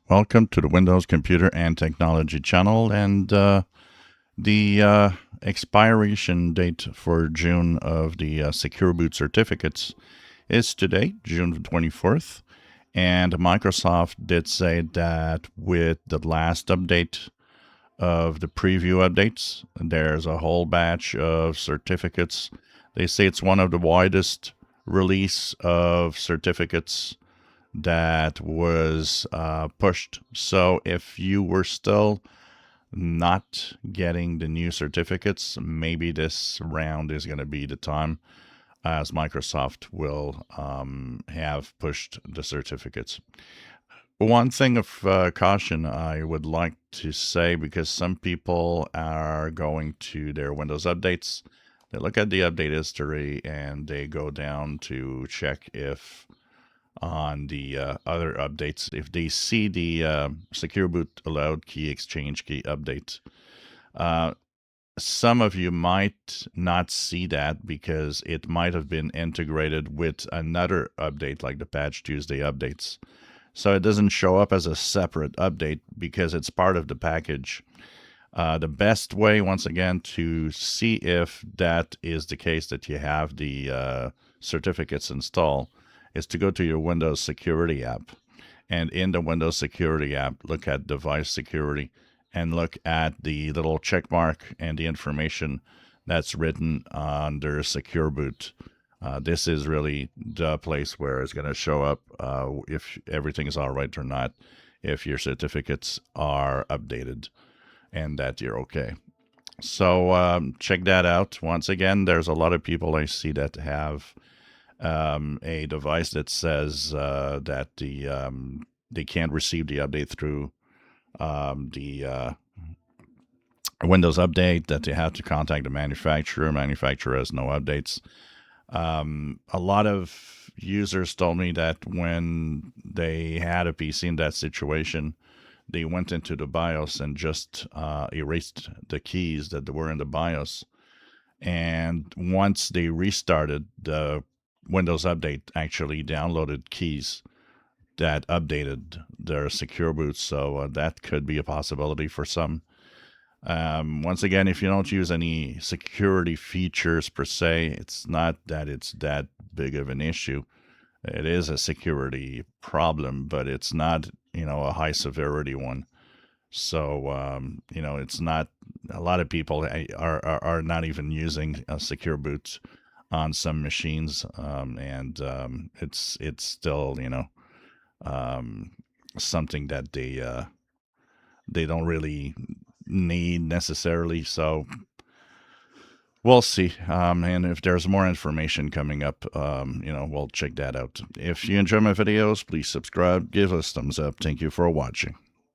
Welcome to the Windows Computer and Technology channel. And the expiration date for June of the Secure Boot certificates is today, June 24th. And Microsoft did say that with the last update of the preview updates, there's a whole batch of certificates. They say it's one of the widest release of certificates that was pushed. So if you were still not getting the new certificates, maybe this round is going to be the time, as Microsoft will have pushed the certificates. One thing of caution I would like to say, because some people are going to their Windows updates, they look at the update history and they go down to check if on the other updates, if they see the secure boot allowed key exchange key update. Uh, some of you might not see that because it might have been integrated with another update like the Patch Tuesday updates. So it doesn't show up as a separate update because it's part of the package. The best way, once again, to see if that is the case, that you have the certificates installed, is to go to your Windows Security app. And in the Windows Security app, look at Device Security and look at the little check mark and the information that's written under Secure Boot. This is really the place where it's going to show up if everything is all right or not, if your certificates are updated and that you're okay. So check that out. Once again, there's a lot of people I see that have a device that says that they can't receive the update through the Windows Update, that they have to contact the manufacturer. Manufacturer has no updates. A lot of users told me that when they had a PC in that situation, they went into the BIOS and just erased the keys that were in the BIOS. And once they restarted, the Windows Update actually downloaded keys that updated their secure boot. So that could be a possibility for some. Once again, if you don't use any security features per se, it's not that it's that big of an issue. It is a security problem, but it's not, a high severity one. So, it's not, a lot of people are not even using secure boots on some machines. And it's still, um, something that they don't really need necessarily. So we'll see. And if there's more information coming up, we'll check that out. If you enjoy my videos, please subscribe, give us thumbs up. Thank you for watching.